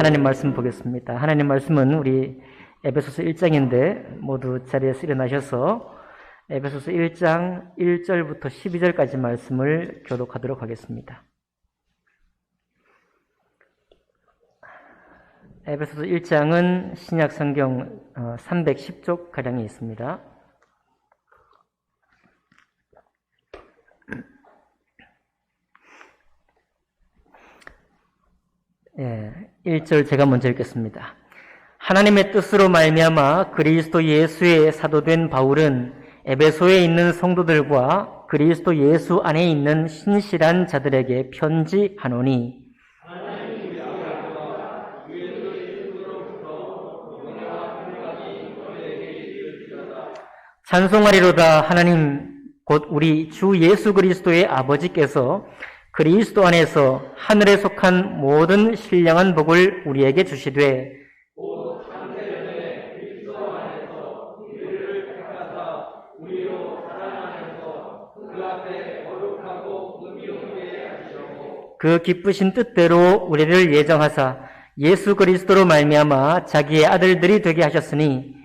하나님 말씀 보겠습니다. 하나님 말씀은 우리 에베소서 1장인데 모두 자리에서 일어나셔서 에베소서 1장 1절부터 12절까지 말씀을 교독하도록 하겠습니다. 에베소서 1장은 신약 성경 310쪽 가량이 있습니다. 1절 제가 먼저 읽겠습니다. 하나님의 뜻으로 말미암아 그리스도 예수의 사도된 바울은 에베소에 있는 성도들과 그리스도 예수 안에 있는 신실한 자들에게 편지하노니 찬송하리로다. 하나님 곧 우리 주 예수 그리스도의 아버지께서 그리스도 안에서 하늘에 속한 모든 신령한 복을 우리에게 주시되 그 기쁘신 뜻대로 우리를 예정하사 예수 그리스도로 말미암아 자기의 아들들이 되게 하셨으니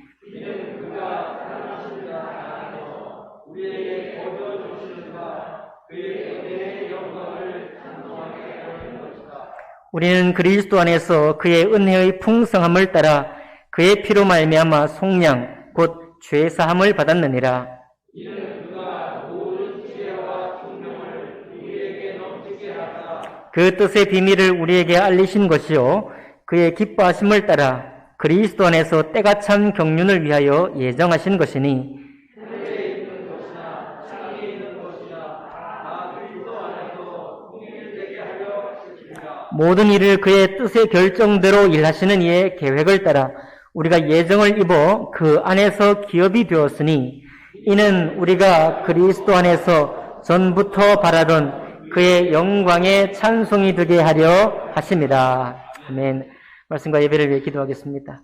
우리는 그리스도 안에서 그의 은혜의 풍성함을 따라 그의 피로 말미암아 속량 곧 죄사함을 받았느니라. 그 뜻의 비밀을 우리에게 알리신 것이요 그의 기뻐하심을 따라 그리스도 안에서 때가 참 경륜을 위하여 예정하신 것이니 모든 일을 그의 뜻의 결정대로 일하시는 이의 계획을 따라 우리가 예정을 입어 그 안에서 기업이 되었으니 이는 우리가 그리스도 안에서 전부터 바라던 그의 영광의 찬송이 되게 하려 하심이라. 아멘. 말씀과 예배를 위해 기도하겠습니다.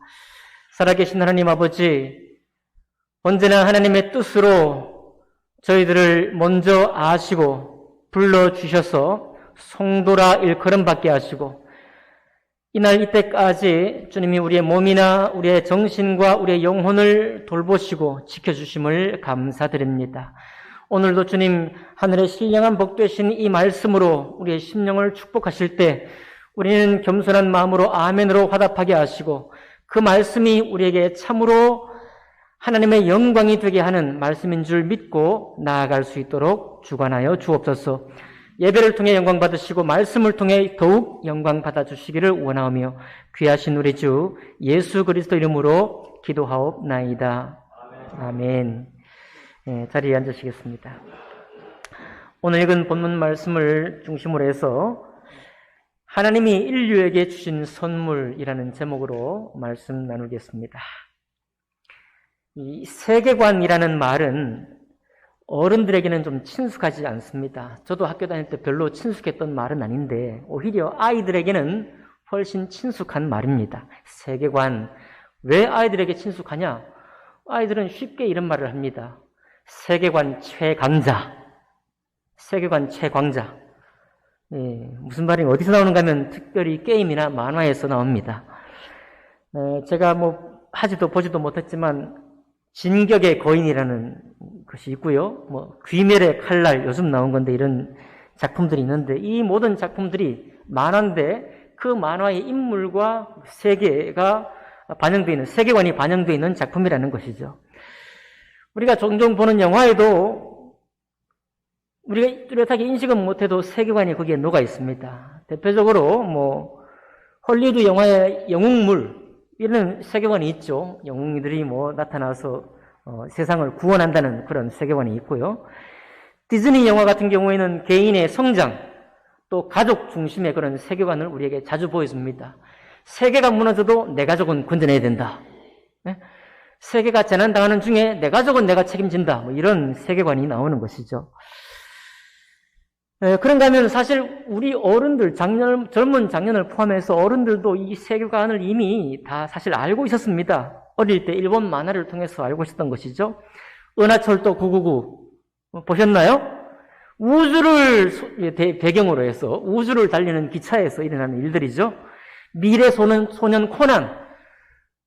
살아계신 하나님 아버지, 언제나 하나님의 뜻으로 저희들을 먼저 아시고 불러주셔서 성도라 일컬음 받게 하시고 이날 이때까지 주님이 우리의 몸이나 우리의 정신과 우리의 영혼을 돌보시고 지켜주심을 감사드립니다. 오늘도 주님 하늘의 신령한 복 되신 이 말씀으로 우리의 심령을 축복하실 때 우리는 겸손한 마음으로 아멘으로 화답하게 하시고 그 말씀이 우리에게 참으로 하나님의 영광이 되게 하는 말씀인 줄 믿고 나아갈 수 있도록 주관하여 주옵소서. 예배를 통해 영광 받으시고 말씀을 통해 더욱 영광 받아주시기를 원하오며 귀하신 우리 주 예수 그리스도 이름으로 기도하옵나이다. 아멘. 자리에 앉으시겠습니다. 오늘 읽은 본문 말씀을 중심으로 해서 하나님이 인류에게 주신 선물이라는 제목으로 말씀 나누겠습니다. 이 세계관이라는 말은 어른들에게는 좀 친숙하지 않습니다. 저도 학교 다닐 때 별로 친숙했던 말은 아닌데 오히려 아이들에게는 훨씬 친숙한 말입니다. 세계관. 왜 아이들에게 친숙하냐? 아이들은 쉽게 이런 말을 합니다. 세계관 최강자. 세계관 최강자. 무슨 말이 어디서 나오는가 하면 특별히 게임이나 만화에서 나옵니다. 제가 하지도 보지도 못했지만 진격의 거인이라는 것이 있고요. 귀멸의 칼날 요즘 나온 건데 이런 작품들이 있는데 이 모든 작품들이 만화인데 그 만화의 인물과 세계가 반영되어 있는 세계관이 반영되어 있는 작품이라는 것이죠. 우리가 종종 보는 영화에도 우리가 뚜렷하게 인식은 못해도 세계관이 거기에 녹아 있습니다. 대표적으로 헐리우드 영화의 영웅물 이런 세계관이 있죠. 영웅들이 나타나서 세상을 구원한다는 그런 세계관이 있고요. 디즈니 영화 같은 경우에는 개인의 성장, 또 가족 중심의 그런 세계관을 우리에게 자주 보여줍니다. 세계가 무너져도 내 가족은 건져내야 된다. 세계가 재난당하는 중에 내 가족은 내가 책임진다. 이런 세계관이 나오는 것이죠. 그런가 하면 사실 우리 어른들, 젊은 장년을 포함해서 어른들도 이 세계관을 이미 다 사실 알고 있었습니다. 어릴 때 일본 만화를 통해서 알고 있었던 것이죠. 은하철도 999 보셨나요? 우주를 배경으로 해서 우주를 달리는 기차에서 일어나는 일들이죠. 미래 소년 코난,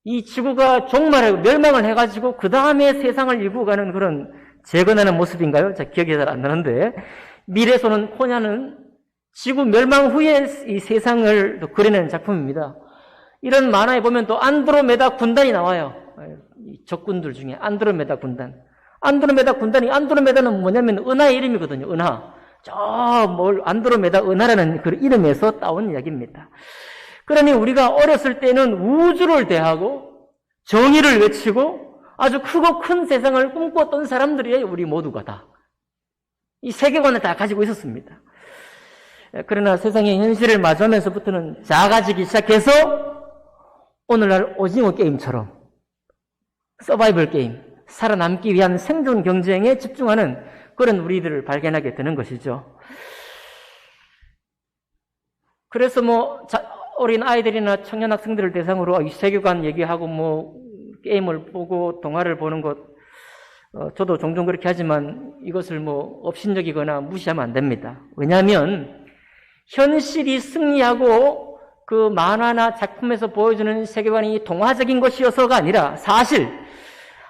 이 지구가 종말하고 멸망을 해가지고 그 다음에 세상을 일구 가는 그런 재건하는 모습인가요? 자, 기억이 잘 안 나는데, 미래 소년 코난은 지구 멸망 후에 이 세상을 또 그려내는 작품입니다. 이런 만화에 보면 또 안드로메다 군단이 나와요. 이 적군들 중에 안드로메다 군단. 안드로메다는 뭐냐면 은하의 이름이거든요. 은하. 안드로메다 은하라는 그 이름에서 따온 이야기입니다. 그러니 우리가 어렸을 때는 우주를 대하고 정의를 외치고 아주 크고 큰 세상을 꿈꿨던 사람들이에요. 우리 모두가 다. 이 세계관을 다 가지고 있었습니다. 그러나 세상의 현실을 마주하면서부터는 작아지기 시작해서 오늘날 오징어 게임처럼 서바이벌 게임, 살아남기 위한 생존 경쟁에 집중하는 그런 우리들을 발견하게 되는 것이죠. 그래서 어린 아이들이나 청년 학생들을 대상으로 이 세계관 얘기하고 게임을 보고 동화를 보는 것, 저도 종종 그렇게 하지만 이것을 업신여기거나 무시하면 안 됩니다. 왜냐하면 현실이 승리하고 그 만화나 작품에서 보여주는 세계관이 동화적인 것이어서가 아니라 사실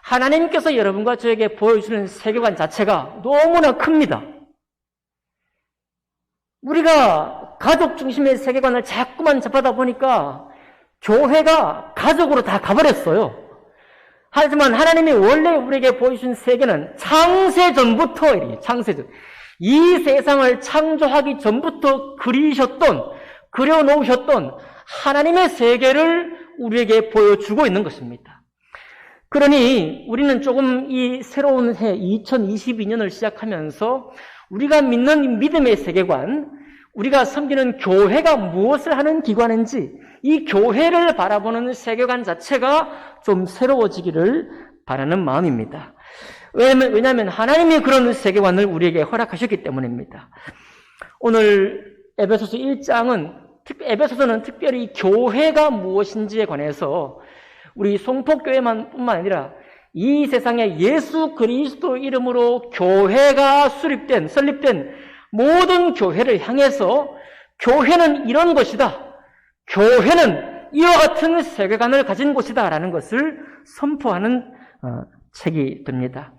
하나님께서 여러분과 저에게 보여주는 세계관 자체가 너무나 큽니다. 우리가 가족 중심의 세계관을 자꾸만 접하다 보니까 교회가 가족으로 다 가버렸어요. 하지만 하나님이 원래 우리에게 보여주신 세계는 창세전부터, 창세전. 이 세상을 창조하기 전부터 그려놓으셨던 하나님의 세계를 우리에게 보여주고 있는 것입니다. 그러니 우리는 조금 이 새로운 해 2022년을 시작하면서 우리가 믿는 믿음의 세계관, 우리가 섬기는 교회가 무엇을 하는 기관인지 이 교회를 바라보는 세계관 자체가 좀 새로워지기를 바라는 마음입니다. 왜냐하면 하나님이 그런 세계관을 우리에게 허락하셨기 때문입니다. 오늘 에베소서 1장은 에베소서는 특별히 교회가 무엇인지에 관해서 우리 송포교회뿐만 아니라 이 세상에 예수 그리스도 이름으로 교회가 설립된 모든 교회를 향해서 교회는 이런 것이다. 교회는 이와 같은 세계관을 가진 곳이다. 라는 것을 선포하는 책이 됩니다.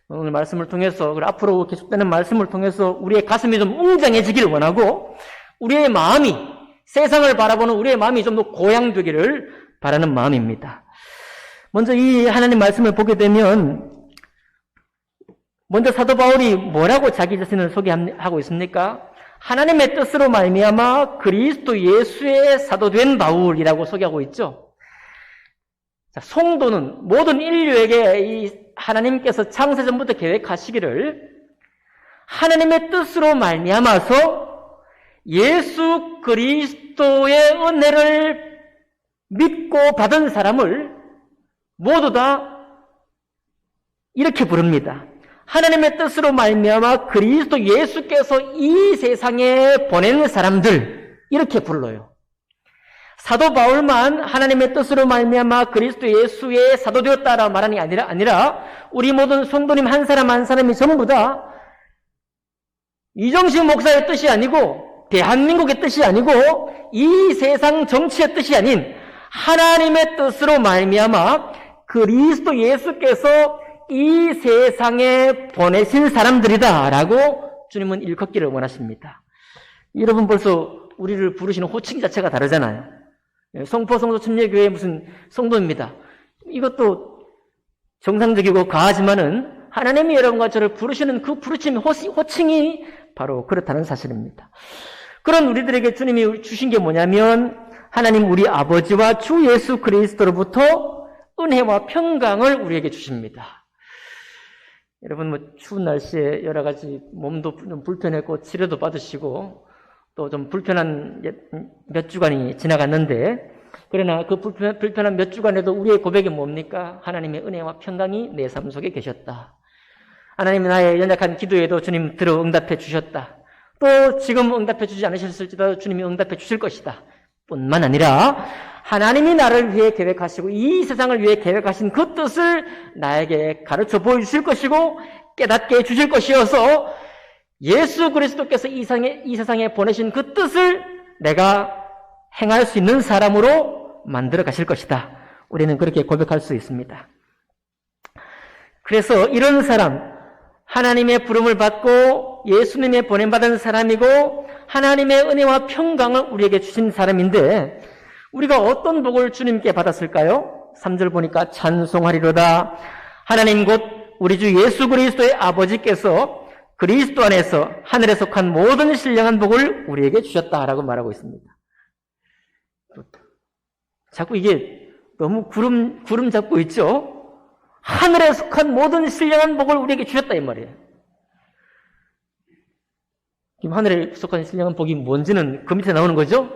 오늘 말씀을 통해서, 그리고 앞으로 계속되는 말씀을 통해서 우리의 가슴이 좀 웅장해지기를 원하고 우리의 마음이, 세상을 바라보는 우리의 마음이 좀 더 고양되기를 바라는 마음입니다. 먼저 이 하나님 말씀을 보게 되면 먼저 사도 바울이 뭐라고 자기 자신을 소개하고 있습니까? 하나님의 뜻으로 말미암아 그리스도 예수의 사도된 바울이라고 소개하고 있죠. 자, 성도는 모든 인류에게 이 하나님께서 창세전부터 계획하시기를 하나님의 뜻으로 말미암아서 예수 그리스도의 은혜를 믿고 받은 사람을 모두 다 이렇게 부릅니다. 하나님의 뜻으로 말미암아 그리스도 예수께서 이 세상에 보낸 사람들 이렇게 불러요. 사도 바울만 하나님의 뜻으로 말미암아 그리스도 예수의 사도되었다라고 말하는 게 아니라 우리 모든 성도님 한 사람 한 사람이 전부 다 이정식 목사의 뜻이 아니고 대한민국의 뜻이 아니고 이 세상 정치의 뜻이 아닌 하나님의 뜻으로 말미암아 그리스도 예수께서 이 세상에 보내신 사람들이다라고 주님은 일컫기를 원하십니다. 여러분 벌써 우리를 부르시는 호칭 자체가 다르잖아요. 성포성도 침례교회 무슨 성도입니다. 이것도 정상적이고 과하지만은 하나님이 여러분과 저를 부르시는 그 부르심 호칭이 바로 그렇다는 사실입니다. 그런 우리들에게 주님이 주신 게 뭐냐면 하나님 우리 아버지와 주 예수 그리스도로부터 은혜와 평강을 우리에게 주십니다. 여러분 추운 날씨에 여러 가지 몸도 좀 불편했고 치료도 받으시고 또 좀 불편한 몇 주간이 지나갔는데 그러나 그 불편한 몇 주간에도 우리의 고백이 뭡니까? 하나님의 은혜와 평강이 내 삶 속에 계셨다. 하나님이 나의 연약한 기도에도 주님 들어 응답해 주셨다. 또 지금 응답해 주지 않으셨을지도 주님이 응답해 주실 것이다. 뿐만 아니라 하나님이 나를 위해 계획하시고 이 세상을 위해 계획하신 그 뜻을 나에게 가르쳐 보여주실 것이고 깨닫게 해주실 것이어서 예수 그리스도께서 이 세상에 보내신 그 뜻을 내가 행할 수 있는 사람으로 만들어 가실 것이다. 우리는 그렇게 고백할 수 있습니다. 그래서 이런 사람, 하나님의 부름을 받고 예수님의 보냄받은 사람이고 하나님의 은혜와 평강을 우리에게 주신 사람인데 우리가 어떤 복을 주님께 받았을까요? 3절 보니까 찬송하리로다. 하나님 곧 우리 주 예수 그리스도의 아버지께서 그리스도 안에서 하늘에 속한 모든 신령한 복을 우리에게 주셨다라고 말하고 있습니다. 자꾸 이게 너무 구름 잡고 있죠? 하늘에 속한 모든 신령한 복을 우리에게 주셨다 이 말이에요. 지금 하늘에 속한 신령한 복이 뭔지는 그 밑에 나오는 거죠?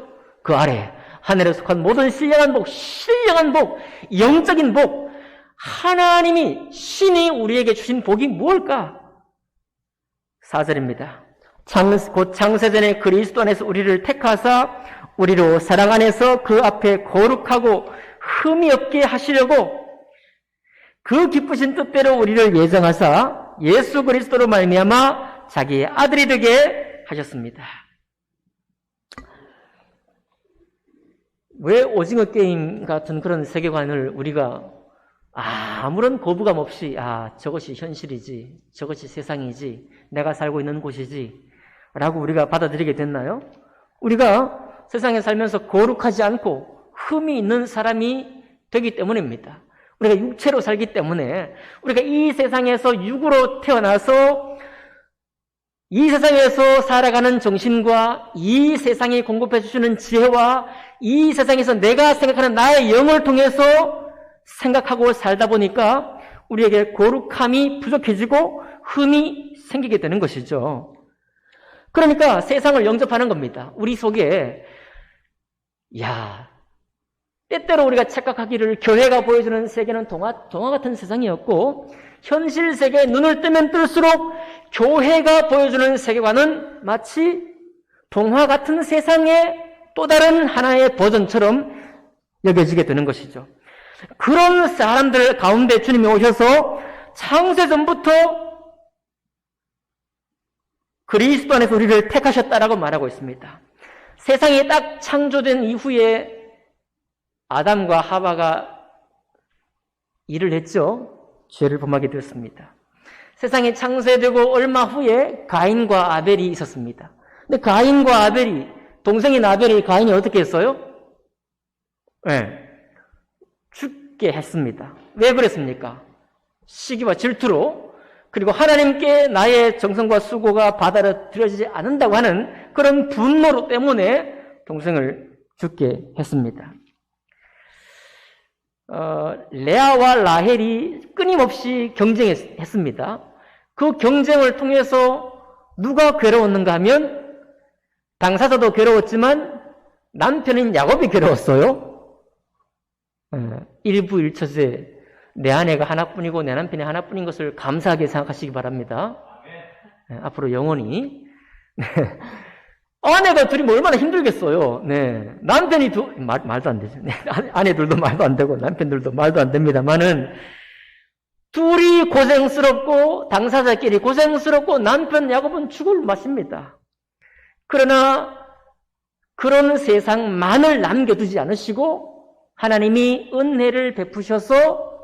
그 아래 하늘에 속한 모든 신령한 복, 영적인 복, 하나님이 신이 우리에게 주신 복이 뭘까? 4절입니다. 곧 창세전에 그리스도 안에서 우리를 택하사 우리로 사랑 안에서 그 앞에 거룩하고 흠이 없게 하시려고 그 기쁘신 뜻대로 우리를 예정하사 예수 그리스도로 말미암아 자기의 아들이 되게 하셨습니다. 왜 오징어 게임 같은 그런 세계관을 우리가 아무런 거부감 없이 저것이 현실이지, 저것이 세상이지, 내가 살고 있는 곳이지 라고 우리가 받아들이게 됐나요? 우리가 세상에 살면서 거룩하지 않고 흠이 있는 사람이 되기 때문입니다. 우리가 육체로 살기 때문에 우리가 이 세상에서 육으로 태어나서 이 세상에서 살아가는 정신과 이 세상이 공급해 주시는 지혜와 이 세상에서 내가 생각하는 나의 영을 통해서 생각하고 살다 보니까 우리에게 거룩함이 부족해지고 흠이 생기게 되는 것이죠. 그러니까 세상을 영접하는 겁니다. 우리 속에 때때로 우리가 착각하기를 교회가 보여주는 세계는 동화 같은 세상이었고 현실 세계에 눈을 뜨면 뜰수록 교회가 보여주는 세계관은 마치 동화 같은 세상의 또 다른 하나의 버전처럼 여겨지게 되는 것이죠. 그런 사람들 가운데 주님이 오셔서 창세전부터 그리스도 안에서 우리를 택하셨다라고 말하고 있습니다. 세상이 딱 창조된 이후에 아담과 하와가 일을 했죠. 죄를 범하게 되었습니다. 세상이 창세되고 얼마 후에 가인과 아벨이 있었습니다. 근데 가인과 아벨이, 동생인 아벨이 가인이 어떻게 했어요? 죽게 했습니다. 왜 그랬습니까? 시기와 질투로, 그리고 하나님께 나의 정성과 수고가 받아들여지지 않는다고 하는 그런 분노로 때문에 동생을 죽게 했습니다. 레아와 라헬이 끊임없이 경쟁했습니다. 그 경쟁을 통해서 누가 괴로웠는가 하면 당사자도 괴로웠지만 남편인 야곱이 괴로웠어요. 일부일처제 내 아내가 하나뿐이고 내 남편이 하나뿐인 것을 감사하게 생각하시기 바랍니다. 앞으로 영원히. 아내가 둘이 뭐 얼마나 힘들겠어요. 남편이 말도 안 되죠. 아내들도 말도 안 되고 남편들도 말도 안 됩니다만은 둘이 고생스럽고 당사자끼리 고생스럽고 남편 야곱은 죽을 맛입니다. 그러나 그런 세상만을 남겨두지 않으시고 하나님이 은혜를 베푸셔서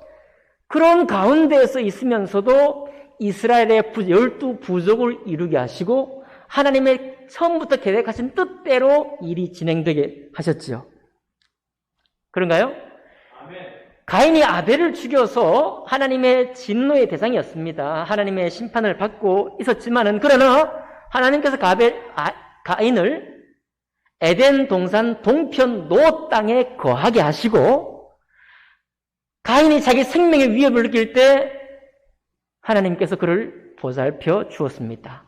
그런 가운데에서 있으면서도 이스라엘의 12부족을 이루게 하시고 하나님의 처음부터 계획하신 뜻대로 일이 진행되게 하셨지요. 그런가요? 아멘. 가인이 아벨을 죽여서 하나님의 진노의 대상이었습니다. 하나님의 심판을 받고 있었지만은 그러나 하나님께서 가인을 에덴 동산 동편 노 땅에 거하게 하시고 가인이 자기 생명의 위협을 느낄 때 하나님께서 그를 보살펴 주었습니다.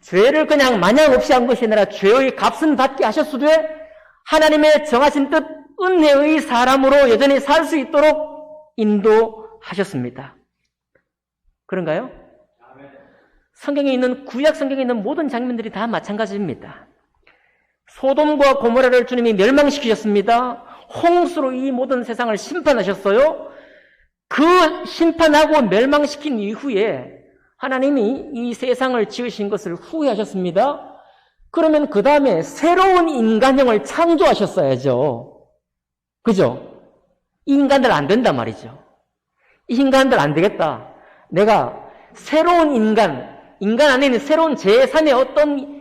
죄를 그냥 마냥 없이 한 것이 아니라 죄의 값은 받게 하셨으되 하나님의 정하신 뜻 은혜의 사람으로 여전히 살 수 있도록 인도하셨습니다. 그런가요? 성경에 있는 구약 성경에 있는 모든 장면들이 다 마찬가지입니다. 소돔과 고모라를 주님이 멸망시키셨습니다. 홍수로 이 모든 세상을 심판하셨어요. 그 심판하고 멸망시킨 이후에 하나님이 이 세상을 지으신 것을 후회하셨습니다. 그러면 그 다음에 새로운 인간형을 창조하셨어야죠. 그죠? 인간들 안 된단 말이죠. 인간들 안 되겠다. 내가 새로운 인간 안에 있는 새로운 제3의 어떤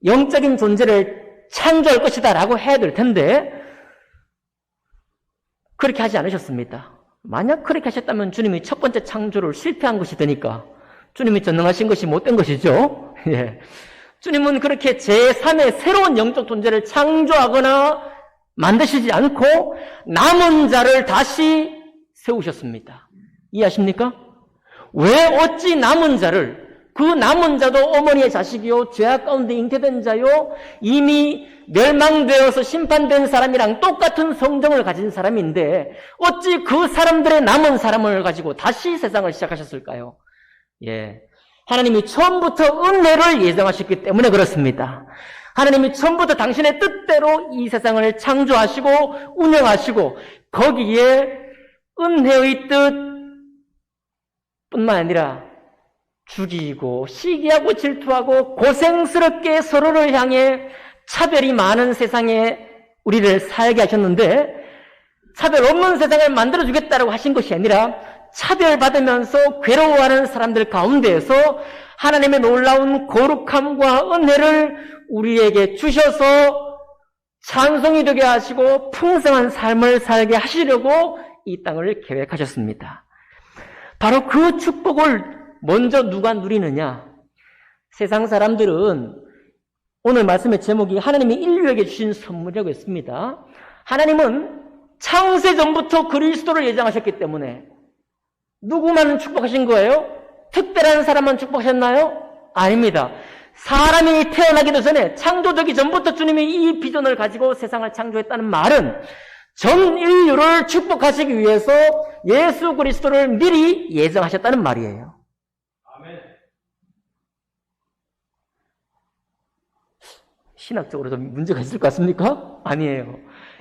영적인 존재를 창조할 것이다 라고 해야 될 텐데 그렇게 하지 않으셨습니다. 만약 그렇게 하셨다면 주님이 첫 번째 창조를 실패한 것이 되니까 주님이 전능하신 것이 못된 것이죠. 예. 주님은 그렇게 제3의 새로운 영적 존재를 창조하거나 만드시지 않고 남은 자를 다시 세우셨습니다. 이해하십니까? 왜 어찌 남은 자를, 그 남은 자도 어머니의 자식이요 죄악 가운데 잉태된 자요 이미 멸망되어서 심판된 사람이랑 똑같은 성정을 가진 사람인데 어찌 그 사람들의 남은 사람을 가지고 다시 세상을 시작하셨을까요? 예, 하나님이 처음부터 은혜를 예정하셨기 때문에 그렇습니다. 하나님이 처음부터 당신의 뜻대로 이 세상을 창조하시고 운영하시고 거기에 은혜의 뜻뿐만 아니라 죽이고 시기하고 질투하고 고생스럽게 서로를 향해 차별이 많은 세상에 우리를 살게 하셨는데 차별 없는 세상을 만들어주겠다고 하신 것이 아니라 차별받으면서 괴로워하는 사람들 가운데에서 하나님의 놀라운 거룩함과 은혜를 우리에게 주셔서 찬송이 되게 하시고 풍성한 삶을 살게 하시려고 이 땅을 계획하셨습니다. 바로 그 축복을 먼저 누가 누리느냐? 세상 사람들은 오늘 말씀의 제목이 하나님이 인류에게 주신 선물이라고 했습니다. 하나님은 창세전부터 그리스도를 예정하셨기 때문에 누구만 축복하신 거예요? 특별한 사람만 축복하셨나요? 아닙니다. 사람이 태어나기도 전에 창조되기 전부터 주님이 이 비전을 가지고 세상을 창조했다는 말은 전 인류를 축복하시기 위해서 예수 그리스도를 미리 예정하셨다는 말이에요. 아멘. 신학적으로 좀 문제가 있을 것 같습니까? 아니에요.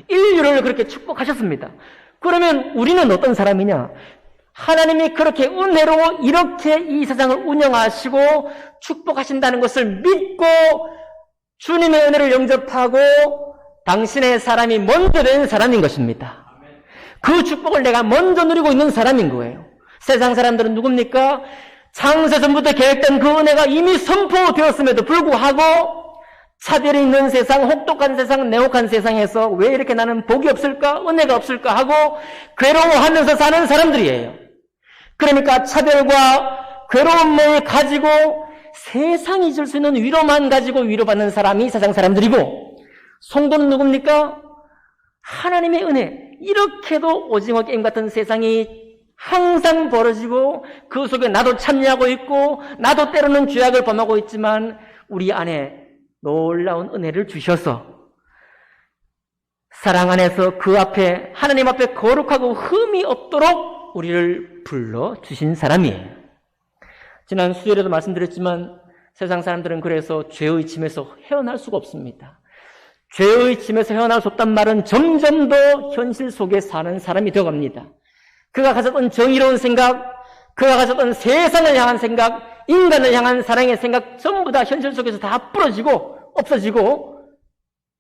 인류를 그렇게 축복하셨습니다. 그러면 우리는 어떤 사람이냐? 하나님이 그렇게 은혜로 이렇게 이 세상을 운영하시고 축복하신다는 것을 믿고 주님의 은혜를 영접하고 당신의 사람이 먼저 된 사람인 것입니다. 그 축복을 내가 먼저 누리고 있는 사람인 거예요. 세상 사람들은 누굽니까? 창세전부터 계획된 그 은혜가 이미 선포되었음에도 불구하고 차별이 있는 세상, 혹독한 세상, 내혹한 세상에서 왜 이렇게 나는 복이 없을까? 은혜가 없을까? 하고 괴로워하면서 사는 사람들이에요. 그러니까 차별과 괴로움을 가지고 세상이 줄 수 있는 위로만 가지고 위로받는 사람이 세상 사람들이고 성도는 누굽니까? 하나님의 은혜. 이렇게도 오징어 게임 같은 세상이 항상 벌어지고 그 속에 나도 참여하고 있고 나도 때로는 죄악을 범하고 있지만 우리 안에 놀라운 은혜를 주셔서 사랑 안에서 그 앞에 하나님 앞에 거룩하고 흠이 없도록 우리를 불러주신 사람이에요. 지난 수요일에도 말씀드렸지만 세상 사람들은 그래서 죄의 짐에서 헤어날 수가 없습니다. 죄의 짐에서 헤어날 수 없단 말은 점점 더 현실 속에 사는 사람이 되어갑니다. 그가 가졌던 정의로운 생각, 그가 가졌던 세상을 향한 생각, 인간을 향한 사랑의 생각 전부 다 현실 속에서 다 부러지고 없어지고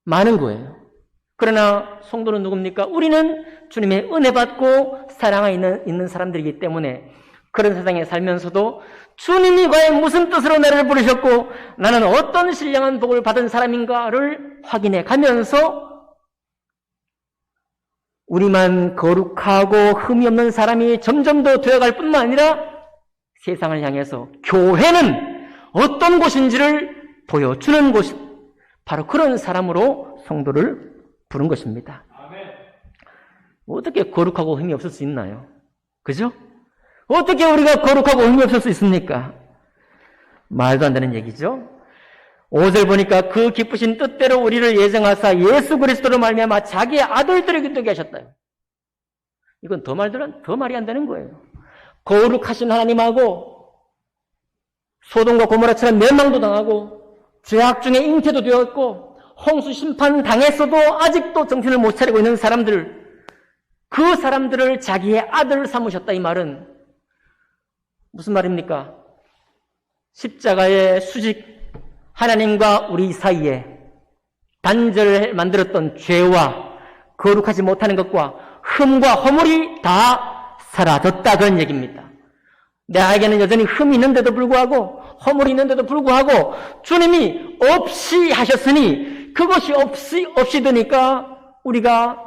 마는 거예요. 그러나 성도는 누굽니까? 우리는 주님의 은혜 받고 사랑 안에 있는 사람들이기 때문에 그런 세상에 살면서도 주님이 과연 무슨 뜻으로 나를 부르셨고 나는 어떤 신령한 복을 받은 사람인가를 확인해 가면서 우리만 거룩하고 흠이 없는 사람이 점점 더 되어갈 뿐만 아니라 세상을 향해서 교회는 어떤 곳인지를 보여주는 곳, 바로 그런 사람으로 성도를 부른 것입니다. 아멘. 어떻게 거룩하고 흠이 없을 수 있나요? 그죠? 어떻게 우리가 거룩하고 흠이 없을 수 있습니까? 말도 안 되는 얘기죠. 5절 보니까 그 기쁘신 뜻대로 우리를 예정하사 예수 그리스도로 말미암아 자기의 아들들에게 되게 하셨다요. 이건 더 말이 안 되는 거예요. 거룩하신 하나님하고 소돔과 고모라처럼 멸망도 당하고 죄악 중에 잉태도 되었고 홍수 심판 당했어도 아직도 정신을 못 차리고 있는 사람들, 그 사람들을 자기의 아들 삼으셨다. 이 말은 무슨 말입니까? 십자가의 수직 하나님과 우리 사이에 단절을 만들었던 죄와 거룩하지 못하는 것과 흠과 허물이 다 사라졌다, 그런 얘기입니다. 나에게는 여전히 흠이 있는데도 불구하고 허물이 있는데도 불구하고 주님이 없이 하셨으니 그것이 없이 되니까 우리가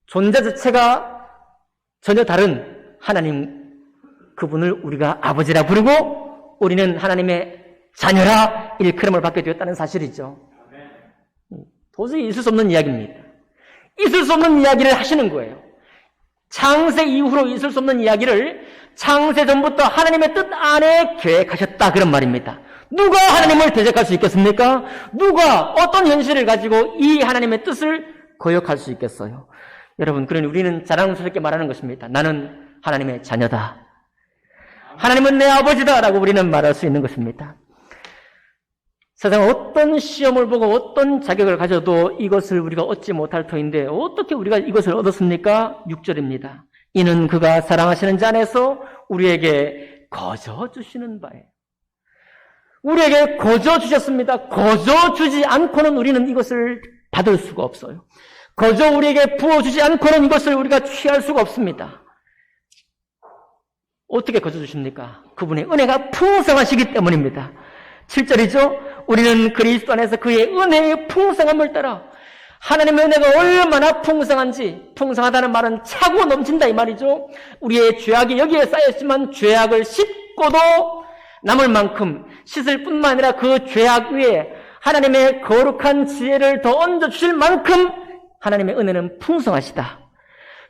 존재 자체가 전혀 다른 하나님, 그분을 우리가 아버지라 부르고 우리는 하나님의 자녀라 일컬음을 받게 되었다는 사실이죠. 도저히 있을 수 없는 이야기입니다. 있을 수 없는 이야기를 하시는 거예요. 창세 이후로 있을 수 없는 이야기를 창세 전부터 하나님의 뜻 안에 계획하셨다, 그런 말입니다. 누가 하나님을 대적할 수 있겠습니까? 누가 어떤 현실을 가지고 이 하나님의 뜻을 거역할 수 있겠어요? 여러분, 그러니 우리는 자랑스럽게 말하는 것입니다. 나는 하나님의 자녀다. 하나님은 내 아버지다 라고 우리는 말할 수 있는 것입니다. 세상 어떤 시험을 보고 어떤 자격을 가져도 이것을 우리가 얻지 못할 터인데 어떻게 우리가 이것을 얻었습니까? 6절입니다. 이는 그가 사랑하시는 자 안에서 우리에게 거저 주시는 바예요. 우리에게 거저 주셨습니다. 거저 주지 않고는 우리는 이것을 받을 수가 없어요. 거저 우리에게 부어주지 않고는 이것을 우리가 취할 수가 없습니다. 어떻게 거저 주십니까? 그분의 은혜가 풍성하시기 때문입니다. 7절이죠. 우리는 그리스도 안에서 그의 은혜의 풍성함을 따라 하나님의 은혜가 얼마나 풍성한지, 풍성하다는 말은 차고 넘친다 이 말이죠. 우리의 죄악이 여기에 쌓였지만 죄악을 씻고도 남을 만큼 씻을 뿐만 아니라 그 죄악 위에 하나님의 거룩한 지혜를 더 얹어주실 만큼 하나님의 은혜는 풍성하시다.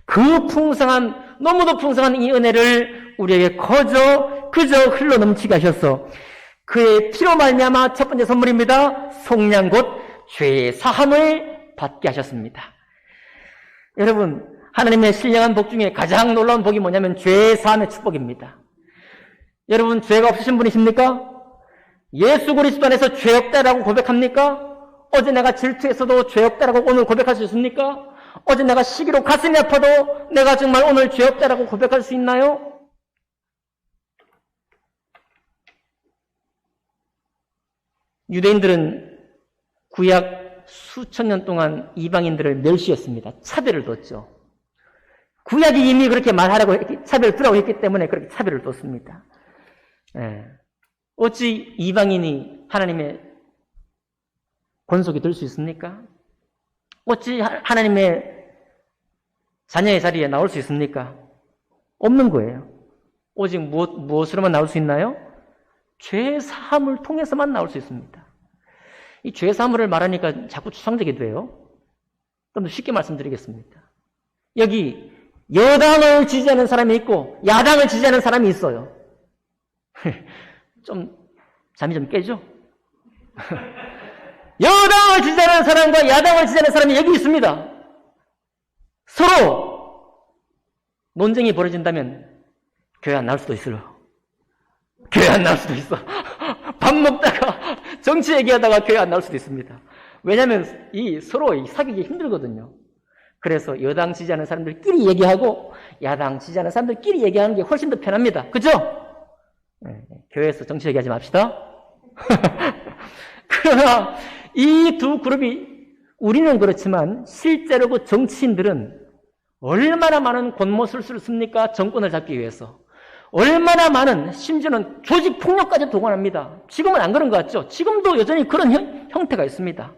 그 풍성한, 너무도 풍성한 이 은혜를 우리에게 그저 흘러 넘치게 하셔서 그의 피로 말미암아 첫 번째 선물입니다. 속량 곧 죄의 사함을 받게 하셨습니다. 여러분, 하나님의 신령한 복 중에 가장 놀라운 복이 뭐냐면 죄의 사함의 축복입니다. 여러분, 죄가 없으신 분이십니까? 예수 그리스도 안에서 죄 없다라고 고백합니까? 어제 내가 질투했어도 죄 없다라고 오늘 고백할 수 있습니까? 어제 내가 시기로 가슴이 아파도 내가 정말 오늘 죄 없다라고 고백할 수 있나요? 유대인들은 구약 수천 년 동안 이방인들을 멸시했습니다. 차별을 뒀죠. 구약이 이미 그렇게 말하라고 차별을 두라고 했기 때문에 그렇게 차별을 뒀습니다. 어찌 이방인이 하나님의 권속이 될 수 있습니까? 어찌 하나님의 자녀의 자리에 나올 수 있습니까? 없는 거예요. 오직 무엇으로만 나올 수 있나요? 죄 사함을 통해서만 나올 수 있습니다. 이 죄 사함을 말하니까 자꾸 추상적이 돼요. 좀 더 쉽게 말씀드리겠습니다. 여기 여당을 지지하는 사람이 있고 야당을 지지하는 사람이 있어요. 좀 잠이 좀 깨죠? 여당을 지지하는 사람과 야당을 지지하는 사람이 여기 있습니다. 서로 논쟁이 벌어진다면 교회 안 나올 수도 있어요. 교회 안 나올 수도 있어. 밥 먹다가 정치 얘기하다가 교회 안 나올 수도 있습니다. 왜냐하면 서로 사귀기 힘들거든요. 그래서 여당 지지하는 사람들끼리 얘기하고 야당 지지하는 사람들끼리 얘기하는 게 훨씬 더 편합니다. 그죠? 교회에서 정치 얘기하지 맙시다. 그러나 이 두 그룹이, 우리는 그렇지만 실제로 그 정치인들은 얼마나 많은 권모술수를 씁니까? 정권을 잡기 위해서. 얼마나 많은, 심지어는 조직 폭력까지 동원합니다. 지금은 안 그런 것 같죠? 지금도 여전히 그런 형태가 있습니다.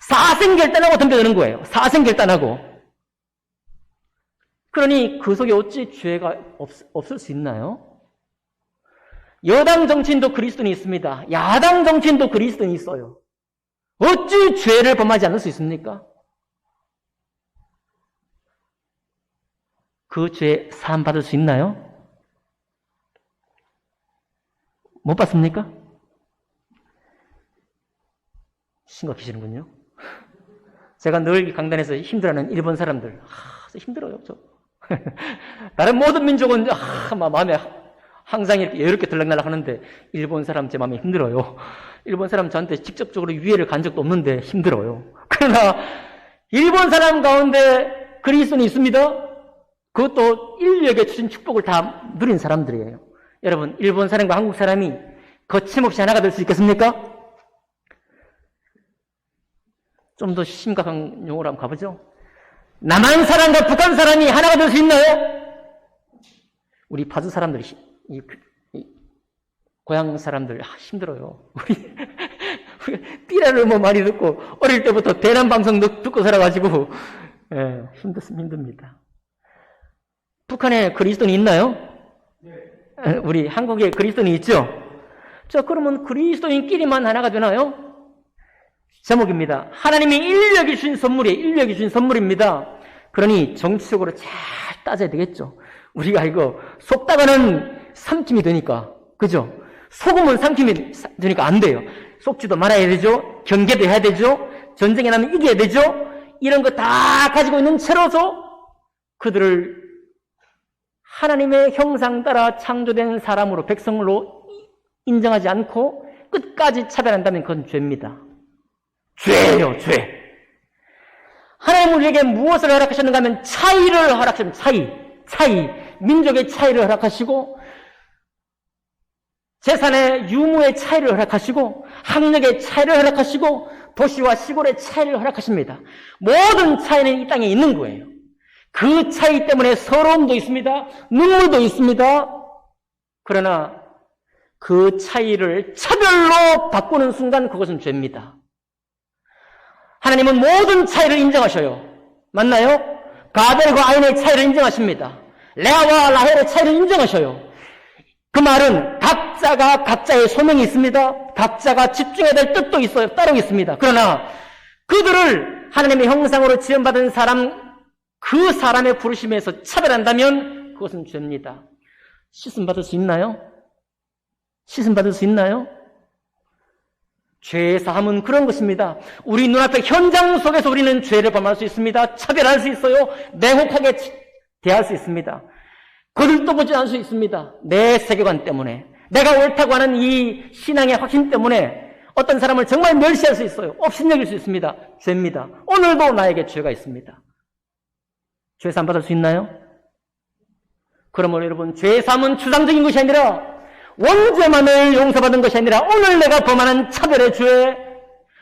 사생결단하고 덤벼드는 거예요. 사생결단하고. 그러니 그 속에 어찌 죄가 없을 수 있나요? 여당 정치인도 그리스도인이 있습니다. 야당 정치인도 그리스도인이 있어요. 어찌 죄를 범하지 않을 수 있습니까? 그 죄 사함 받을 수 있나요? 못 받습니까? 심각해지는군요. 제가 늘 강단에서 힘들어하는 일본 사람들, 힘들어요, 저. 다른 모든 민족은 마음에 항상 이렇게 여유롭게 들락날락 하는데 일본 사람 제 마음이 힘들어요. 일본 사람 저한테 직접적으로 유해를 간 적도 없는데 힘들어요. 그러나 일본 사람 가운데 그리스도인이 있습니다. 그것도 인류에게 주신 축복을 다 누린 사람들이에요. 여러분, 일본 사람과 한국 사람이 거침없이 하나가 될 수 있겠습니까? 좀 더 심각한 용어로 한번 가보죠. 남한 사람과 북한 사람이 하나가 될 수 있나요? 우리 파주 사람들이, 고향 사람들, 힘들어요. 우리 삐라를 뭐 많이 듣고, 어릴 때부터 대남 방송 듣고 살아가지고, 힘듭니다. 북한에 그리스도인이 있나요? 우리 한국에 그리스도인이 있죠? 자, 그러면 그리스도인끼리만 하나가 되나요? 제목입니다. 하나님이 인류에게 주신 선물입니다. 그러니 정치적으로 잘 따져야 되겠죠. 우리가 이거 속다가는 삼킴이 되니까, 그죠? 속으면 삼킴이 되니까 안 돼요. 속지도 말아야 되죠. 경계도 해야 되죠. 전쟁에 나면 이겨야 되죠. 이런 거 다 가지고 있는 채로서 그들을 하나님의 형상 따라 창조된 사람으로, 백성으로 인정하지 않고 끝까지 차별한다면 그건 죄입니다. 죄예요, 죄. 하나님 우리에게 무엇을 허락하셨는가 하면 차이를 허락하십니다. 차이. 민족의 차이를 허락하시고, 재산의 유무의 차이를 허락하시고, 학력의 차이를 허락하시고, 도시와 시골의 차이를 허락하십니다. 모든 차이는 이 땅에 있는 거예요. 그 차이 때문에 서러움도 있습니다. 눈물도 있습니다. 그러나 그 차이를 차별로 바꾸는 순간 그것은 죄입니다. 하나님은 모든 차이를 인정하셔요. 맞나요? 가델과 아인의 차이를 인정하십니다. 레아와 라헬의 차이를 인정하셔요. 그 말은 각자가 각자의 소명이 있습니다. 각자가 집중해야 될 뜻도 있어요. 따로 있습니다. 그러나 그들을 하나님의 형상으로 지음받은 사람, 그 사람의 부르심에서 차별한다면 그것은 죄입니다. 씻음 받을 수 있나요? 씻음 받을 수 있나요? 죄의 사함은 그런 것입니다. 우리 눈앞의 현장 속에서 우리는 죄를 범할 수 있습니다. 차별할 수 있어요. 냉혹하게 대할 수 있습니다. 거들떠 보지 않을 수 있습니다. 내 세계관 때문에, 내가 옳다고 하는 이 신앙의 확신 때문에 어떤 사람을 정말 멸시할 수 있어요. 업신여길 수 있습니다. 죄입니다. 오늘도 나에게 죄가 있습니다. 죄사함 받을 수 있나요? 그러면 여러분, 죄사함은 추상적인 것이 아니라 원죄만을 용서받은 것이 아니라 오늘 내가 범하는 차별의 죄,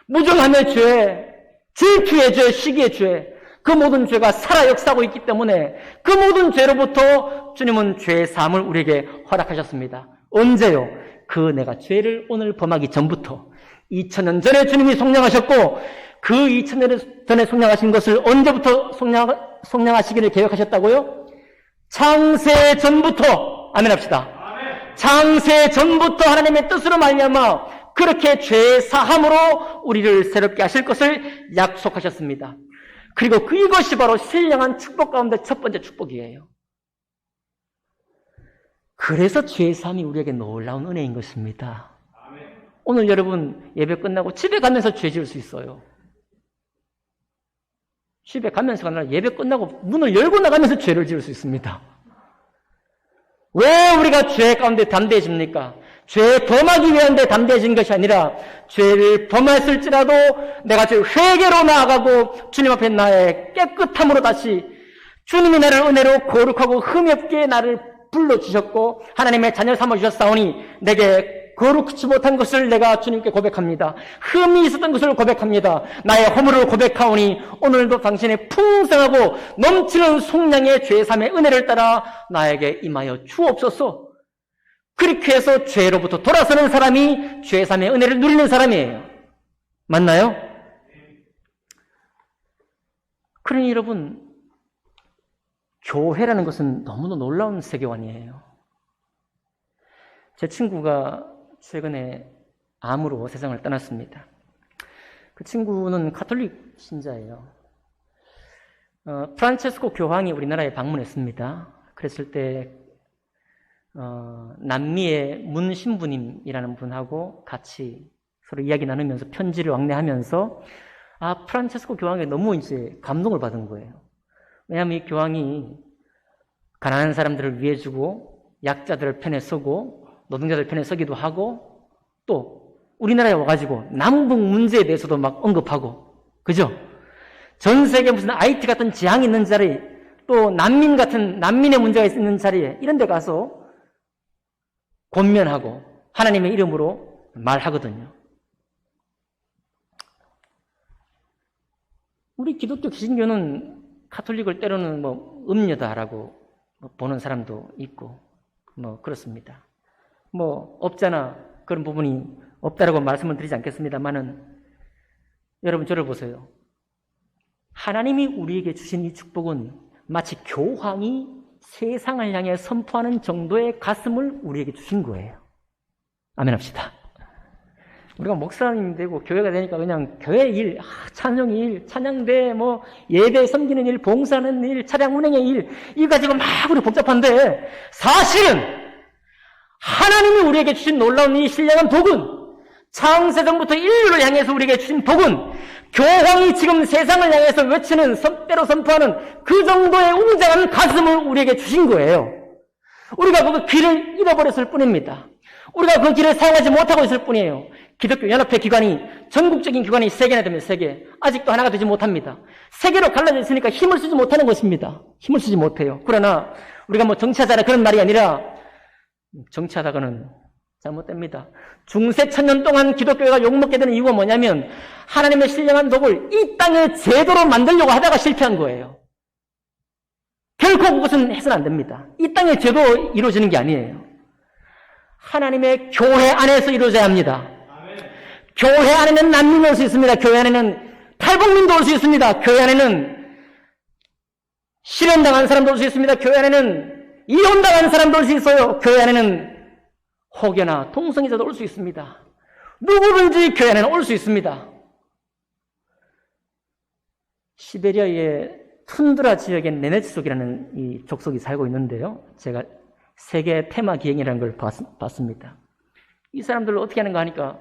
무정함의 죄, 질투의 죄, 시기의 죄, 그 모든 죄가 살아 역사하고 있기 때문에 그 모든 죄로부터 주님은 죄사함을 우리에게 허락하셨습니다. 언제요? 그 내가 죄를 오늘 범하기 전부터 2000년 전에 주님이 속량하셨고, 그 2000년 전에 속량하신 것을 언제부터 속량하시기를 계획하셨다고요? 창세 전부터. 아멘 합시다. 창세 전부터 하나님의 뜻으로 말미암아 그렇게 죄 사함으로 우리를 새롭게 하실 것을 약속하셨습니다. 그리고 이것이 바로 신령한 축복 가운데 첫 번째 축복이에요. 그래서 죄 사함이 우리에게 놀라운 은혜인 것입니다. 오늘 여러분 예배 끝나고 집에 가면서 죄 지을 수 있어요. 집에 가면서가 아니라 예배 끝나고 문을 열고 나가면서 죄를 지을 수 있습니다. 왜 우리가 죄 가운데 담대해집니까? 죄 범하기 위한 데 담대해진 것이 아니라 죄를 범했을지라도 내가 죄 회개로 나아가고 주님 앞에 나의 깨끗함으로 다시 주님이 나를 은혜로 거룩하고 흠이 없게 나를 불러주셨고 하나님의 자녀 삼아주셨사오니 내게 거룩치 못한 것을 내가 주님께 고백합니다. 흠이 있었던 것을 고백합니다. 나의 허물을 고백하오니 오늘도 당신의 풍성하고 넘치는 속량의 죄삼의 은혜를 따라 나에게 임하여 주옵소서. 그렇게 해서 죄로부터 돌아서는 사람이 죄삼의 은혜를 누리는 사람이에요. 맞나요? 그러니 여러분, 교회라는 것은 너무나 놀라운 세계관이에요. 제 친구가 최근에 암으로 세상을 떠났습니다. 그 친구는 가톨릭 신자예요. 프란체스코 교황이 우리나라에 방문했습니다. 그랬을 때 남미의 문 신부님이라는 분하고 같이 서로 이야기 나누면서 편지를 왕래하면서 프란체스코 교황에 너무 이제 감동을 받은 거예요. 왜냐하면 이 교황이 가난한 사람들을 위해 주고 약자들을 편에 서고 노동자들 편에 서기도 하고 또 우리나라에 와가지고 남북 문제에 대해서도 막 언급하고, 그죠? 전 세계 무슨 IT 같은 지향이 있는 자리, 또 난민의 문제가 있는 자리에 이런 데 가서 권면하고 하나님의 이름으로 말하거든요. 우리 기독교 개신교는 가톨릭을 때로는 뭐 음녀다라고 보는 사람도 있고 뭐 그렇습니다. 뭐 없잖아 그런 부분이 없다라고 말씀을 드리지 않겠습니다만은 여러분 저를 보세요. 하나님이 우리에게 주신 이 축복은 마치 교황이 세상을 향해 선포하는 정도의 가슴을 우리에게 주신 거예요. 아멘 합시다. 우리가 목사님 되고 교회가 되니까 그냥 교회 일, 찬양 일, 찬양대, 뭐 예배 섬기는 일, 봉사하는 일, 차량 운행의 일, 이거 가지고 막 우리 복잡한데 사실은 하나님이 우리에게 주신 놀라운 이 신령한 복은 창세전부터 인류를 향해서 우리에게 주신 복은 교황이 지금 세상을 향해서 외치는 때로 선포하는 그 정도의 웅장한 가슴을 우리에게 주신 거예요. 우리가 그 길을 잃어버렸을 뿐입니다. 우리가 그 길을 사용하지 못하고 있을 뿐이에요. 기독교 연합회 기관이 전국적인 기관이 3개나 됩니다. 3개. 아직도 하나가 되지 못합니다. 3개로 갈라져 있으니까 힘을 쓰지 못하는 것입니다. 힘을 쓰지 못해요. 그러나 우리가 뭐 정치하자라 그런 말이 아니라 정치하다가는 잘못됩니다. 중세 천년 동안 기독교가 욕먹게 되는 이유가 뭐냐면 하나님의 신령한 복을 이 땅에 제도로 만들려고 하다가 실패한 거예요. 결코 그것은 해서는 안 됩니다. 이 땅에 제도 이루어지는 게 아니에요. 하나님의 교회 안에서 이루어져야 합니다. 교회 안에는 난민이 올 수 있습니다. 교회 안에는 탈북민도 올 수 있습니다. 교회 안에는 실현당한 사람도 올 수 있습니다. 교회 안에는 이혼당한 사람도 올 수 있어요. 교회 안에는 혹여나 동성애자도 올 수 있습니다. 누구든지 교회 안에는 올 수 있습니다. 시베리아의 툰드라 지역에 네네츠족이라는 이 족속이 살고 있는데요. 제가 세계 테마 기행이라는 걸 봤습니다. 이 사람들을 어떻게 하는가 하니까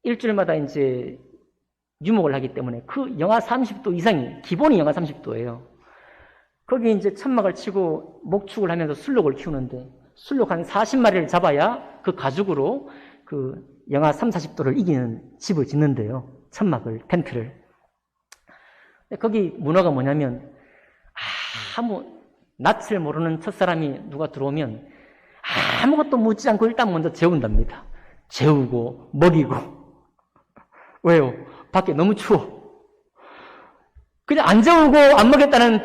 일주일마다 이제 유목을 하기 때문에 그 영하 30도 이상이 기본이 영하 30도예요. 거기 이제 천막을 치고 목축을 하면서 술록을 키우는데 술록 한 40마리를 잡아야 그 가죽으로 그 영하 30, 40도를 이기는 집을 짓는데요. 천막을, 텐트를. 거기 문화가 뭐냐면 아무 낯을 모르는 첫사람이 누가 들어오면 아무것도 묻지 않고 일단 먼저 재운답니다. 재우고 먹이고. 왜요? 밖에 너무 추워. 그냥 안 재우고 안 먹였다는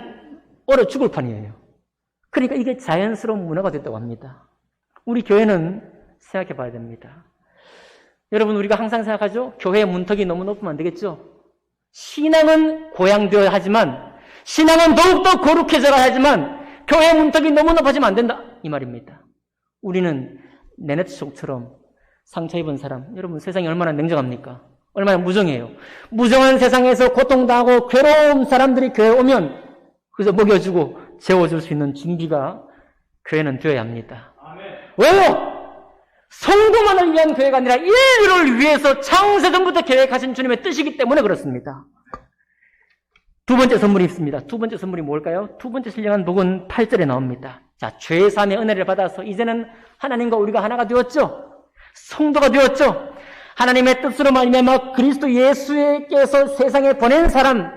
얼어 죽을 판이에요. 그러니까 이게 자연스러운 문화가 됐다고 합니다. 우리 교회는 생각해 봐야 됩니다. 여러분 우리가 항상 생각하죠? 교회의 문턱이 너무 높으면 안 되겠죠? 신앙은 고양되어야 하지만 신앙은 더욱더 거룩해져야 하지만 교회의 문턱이 너무 높아지면 안 된다 이 말입니다. 우리는 네네츠족처럼 상처 입은 사람, 여러분 세상이 얼마나 냉정합니까? 얼마나 무정해요. 무정한 세상에서 고통당하고 괴로운 사람들이 교회에 오면 그래서 먹여주고 재워줄 수 있는 준비가 교회는 되어야 합니다. 아멘. 왜요? 성도만을 위한 교회가 아니라 인류를 위해서 창세전부터 계획하신 주님의 뜻이기 때문에 그렇습니다. 두 번째 선물이 있습니다. 두 번째 선물이 뭘까요? 두 번째 신령한 복은 8절에 나옵니다. 자, 죄사함의 은혜를 받아서 이제는 하나님과 우리가 하나가 되었죠. 성도가 되었죠. 하나님의 뜻으로 말미암아 그리스도 예수께서 세상에 보낸 사람이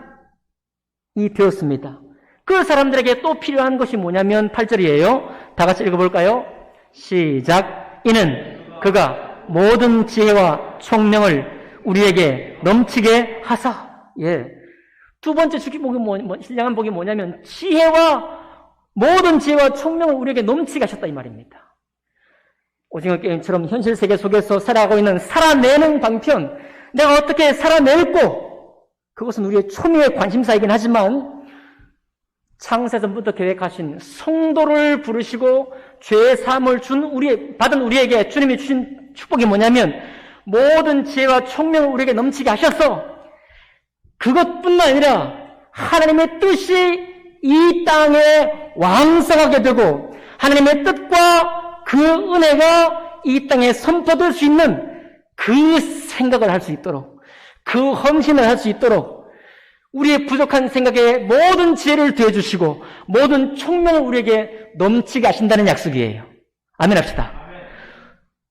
되었습니다. 그 사람들에게 또 필요한 것이 뭐냐면 8절이에요. 다 같이 읽어볼까요? 시작. 이는 그가 모든 지혜와 총명을 우리에게 넘치게 하사. 예. 두 번째 축복이 신령한 복이 뭐냐면 모든 지혜와 총명을 우리에게 넘치게 하셨다 이 말입니다. 오징어 게임처럼 현실 세계 속에서 살아가고 있는 살아내는 방편, 내가 어떻게 살아낼고, 그것은 우리의 초미의 관심사이긴 하지만 창세전부터 계획하신 성도를 부르시고 죄의 사함을 받은 우리에게 주님이 주신 축복이 뭐냐면 모든 지혜와 총명을 우리에게 넘치게 하셔서 그것뿐만 아니라 하나님의 뜻이 이 땅에 왕성하게 되고 하나님의 뜻과 그 은혜가 이 땅에 선포될 수 있는 그 생각을 할 수 있도록 그 헌신을 할 수 있도록 우리의 부족한 생각에 모든 지혜를 더해주시고 모든 총명을 우리에게 넘치게 하신다는 약속이에요. 아멘 합시다.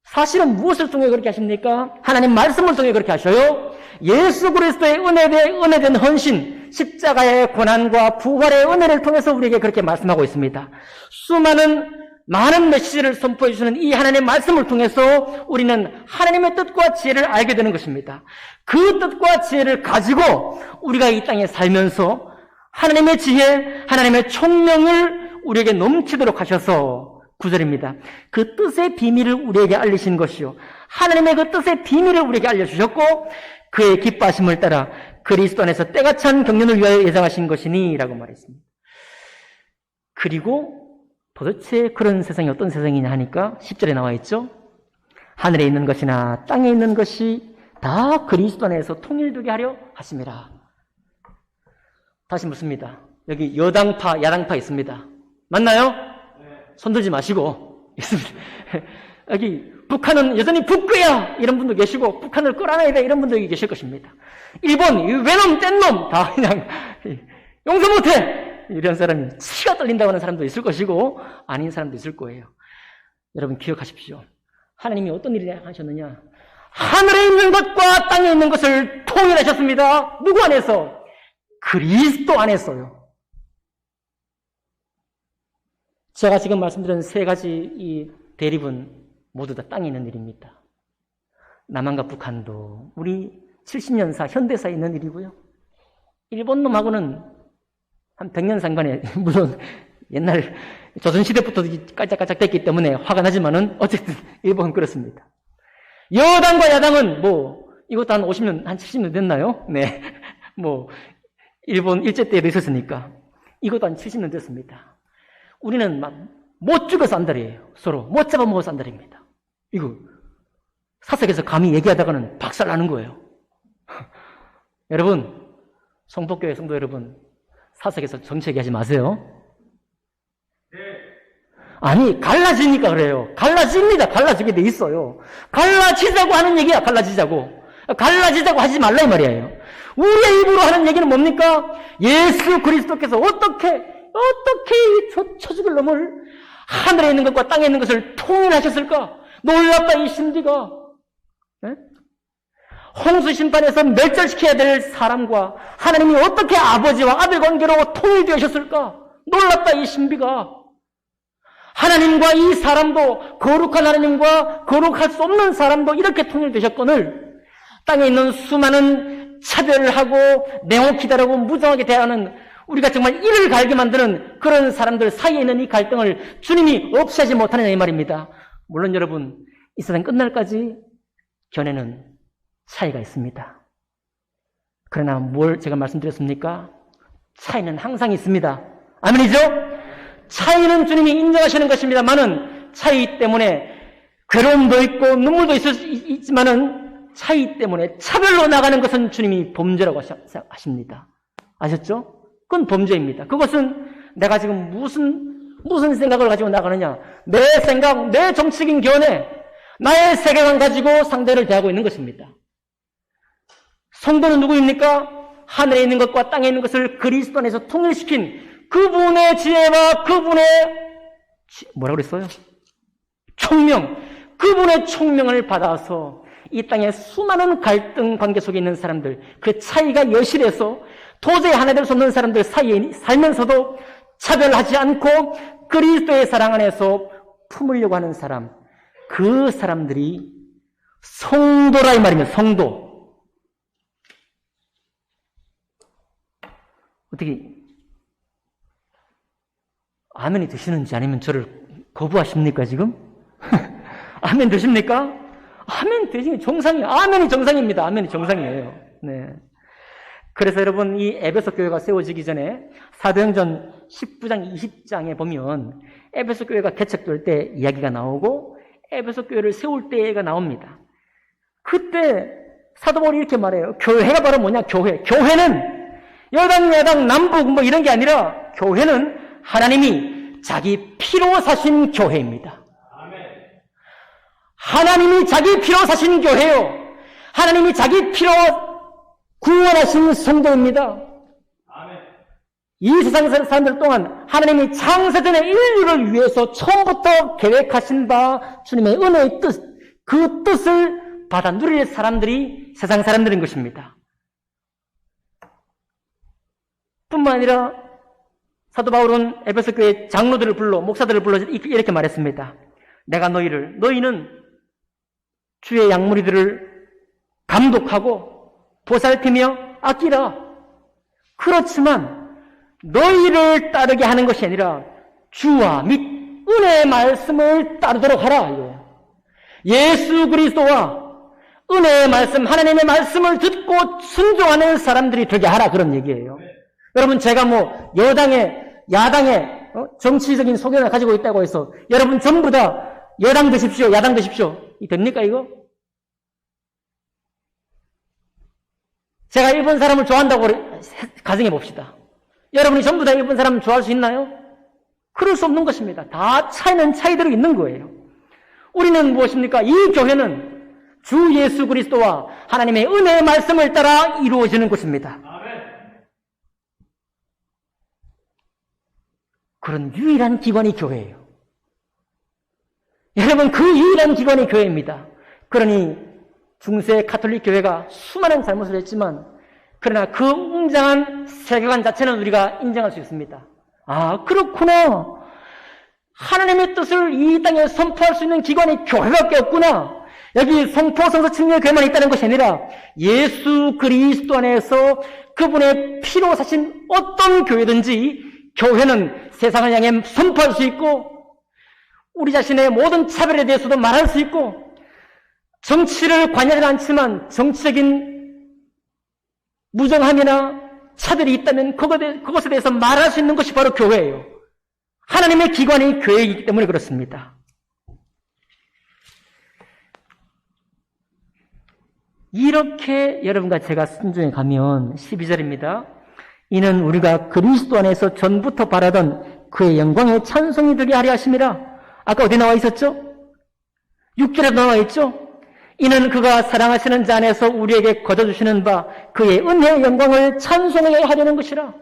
사실은 무엇을 통해 그렇게 하십니까? 하나님 말씀을 통해 그렇게 하셔요. 예수 그리스도의 은혜된 헌신, 십자가의 고난과 부활의 은혜를 통해서 우리에게 그렇게 말씀하고 있습니다. 수많은 많은 메시지를 선포해 주시는 이 하나님의 말씀을 통해서 우리는 하나님의 뜻과 지혜를 알게 되는 것입니다. 그 뜻과 지혜를 가지고 우리가 이 땅에 살면서 하나님의 지혜, 하나님의 총명을 우리에게 넘치도록 하셔서 9절입니다. 그 뜻의 비밀을 우리에게 알리신 것이요. 하나님의 그 뜻의 비밀을 우리에게 알려주셨고 그의 기뻐하심을 따라 그리스도 안에서 때가 찬 경륜을 위하여 예정하신 것이니 라고 말했습니다. 그리고 도대체 그런 세상이 어떤 세상이냐 하니까 10절에 나와 있죠. 하늘에 있는 것이나 땅에 있는 것이 다 그리스도 안에서 통일되게 하려 하심이라. 다시 묻습니다. 여기 여당파, 야당파 있습니다. 맞나요? 손 들지 마시고 있습니다. 여기 북한은 여전히 북괴야 이런 분도 계시고 북한을 끌어안아야 돼 이런 분도 계실 것입니다. 일본 외놈 뗀놈 다 그냥 용서 못해 이런 사람이 치가 떨린다고 하는 사람도 있을 것이고 아닌 사람도 있을 거예요. 여러분 기억하십시오. 하나님이 어떤 일을 하셨느냐? 하늘에 있는 것과 땅에 있는 것을 통일하셨습니다. 누구 안에서? 그리스도 안에서요. 제가 지금 말씀드린 세 가지 이 대립은 모두 다 땅에 있는 일입니다. 남한과 북한도 우리 70년사 현대사에 있는 일이고요. 일본 놈하고는 한 100년 상관에 물론 옛날 조선시대부터 깔짝깔짝 됐기 때문에 화가 나지만은 어쨌든 일본은 그렇습니다. 여당과 야당은 뭐 이것도 한 50년, 한 70년 됐나요? 네. 뭐 일본 일제 때에도 있었으니까 이것도 한 70년 됐습니다. 우리는 막 못 죽어서 안달이에요. 서로 못 잡아먹어서 안달입니다. 이거 사석에서 감히 얘기하다가는 박살나는 거예요. 여러분, 성북교회 성도 여러분, 사석에서 정치 얘기하지 마세요. 아니, 갈라지니까 그래요. 갈라집니다. 갈라지게 돼 있어요. 갈라지자고 하는 얘기야, 갈라지자고. 갈라지자고 하지 말라 이 말이에요. 우리의 입으로 하는 얘기는 뭡니까? 예수 그리스도께서 어떻게 이 처죽을 놈을 하늘에 있는 것과 땅에 있는 것을 통일하셨을까? 놀랍다 이 신비가. 네? 홍수 심판에서 멸절시켜야 될 사람과 하나님이 어떻게 아버지와 아들 관계로 통일되셨을까? 놀랍다 이 신비가. 하나님과 이 사람도 거룩한 하나님과 거룩할 수 없는 사람도 이렇게 통일되셨거늘 땅에 있는 수많은 차별을 하고 냉혹히 다르고 무정하게 대하는 우리가 정말 이를 갈게 만드는 그런 사람들 사이에 있는 이 갈등을 주님이 없애지 못하느냐 이 말입니다. 물론 여러분 이 세상 끝날까지 견해는 차이가 있습니다. 그러나 뭘 제가 말씀드렸습니까? 차이는 항상 있습니다. 아멘이죠? 차이는 주님이 인정하시는 것입니다만은 차이 때문에 괴로움도 있고 눈물도 있지만은 차이 때문에 차별로 나가는 것은 주님이 범죄라고 하십니다. 아셨죠? 그건 범죄입니다. 그것은 내가 지금 무슨 생각을 가지고 나가느냐. 내 생각, 내 정치적인 견해, 나의 세계관 가지고 상대를 대하고 있는 것입니다. 성도는 누구입니까? 하늘에 있는 것과 땅에 있는 것을 그리스도 안에서 통일시킨 그분의 지혜와 그분의 뭐라고 그랬어요? 총명. 그분의 총명을 받아서 이 땅에 수많은 갈등 관계 속에 있는 사람들, 그 차이가 여실해서 도저히 하나 될 수 없는 사람들 사이에 살면서도 차별하지 않고 그리스도의 사랑 안에서 품으려고 하는 사람, 그 사람들이 성도라 이 말입니다. 성도. 어떻게 아멘이 되시는지 아니면 저를 거부하십니까 지금? 아멘 되십니까? 아멘 되시는 정상이에요. 아멘이 정상입니다. 아멘이 정상이에요. 네. 그래서 여러분 이 에베소 교회가 세워지기 전에 사도행전 19장 20장에 보면 에베소 교회가 개척될 때 이야기가 나오고 에베소 교회를 세울 때가 나옵니다. 그때 사도 바울이 이렇게 말해요. 교회가 바로 뭐냐? 교회는 여당 야당 남북 뭐 이런 게 아니라 교회는 하나님이 자기 피로 사신 교회입니다. 하나님이 자기 피로 사신 교회요. 하나님이 자기 피로 구원하신 성도입니다. 이 세상 사람들 동안 하나님이 창세전의 인류를 위해서 처음부터 계획하신 바 주님의 은혜의 뜻, 그 뜻을 받아 누릴 사람들이 세상 사람들인 것입니다. 뿐만 아니라 사도 바울은 에베소 교회 장로들을 불러, 목사들을 불러 이렇게 말했습니다. 내가 너희는 주의 양무리들을 감독하고 보살피며 아끼라. 그렇지만 너희를 따르게 하는 것이 아니라 주와 및 은혜의 말씀을 따르도록 하라. 예수 그리스도와 은혜의 말씀, 하나님의 말씀을 듣고 순종하는 사람들이 되게 하라. 그런 얘기예요. 여러분, 제가 야당의 정치적인 소견을 가지고 있다고 해서 여러분 전부 다 여당 되십시오, 야당 되십시오. 이 됩니까, 이거? 제가 일본 사람을 좋아한다고 가정해 봅시다. 여러분이 전부 다 일본 사람을 좋아할 수 있나요? 그럴 수 없는 것입니다. 다 차이는 차이대로 있는 거예요. 우리는 무엇입니까? 이 교회는 주 예수 그리스도와 하나님의 은혜의 말씀을 따라 이루어지는 것입니다. 그런 유일한 기관이 교회예요. 여러분, 그 유일한 기관이 교회입니다. 그러니 중세 가톨릭 교회가 수많은 잘못을 했지만 그러나 그 웅장한 세계관 자체는 우리가 인정할 수 있습니다. 아, 그렇구나. 하나님의 뜻을 이 땅에 선포할 수 있는 기관이 교회밖에 없구나. 여기 성포성서 침례 교회만 있다는 것이 아니라 예수 그리스도 안에서 그분의 피로 사신 어떤 교회든지 교회는 세상을 향해 선포할 수 있고 우리 자신의 모든 차별에 대해서도 말할 수 있고 정치를 관여하지 않지만 정치적인 무정함이나 차별이 있다면 그것에 대해서 말할 수 있는 것이 바로 교회예요. 하나님의 기관이 교회이기 때문에 그렇습니다. 이렇게 여러분과 제가 순종해 가면 12절입니다. 이는 우리가 그리스도 안에서 전부터 바라던 그의 영광의 찬송이 되게 하려 하심이라. 아까 어디 나와 있었죠? 6절에 나와 있죠? 이는 그가 사랑하시는 자 안에서 우리에게 거둬주시는 바 그의 은혜의 영광을 찬송하게 하려는 것이라.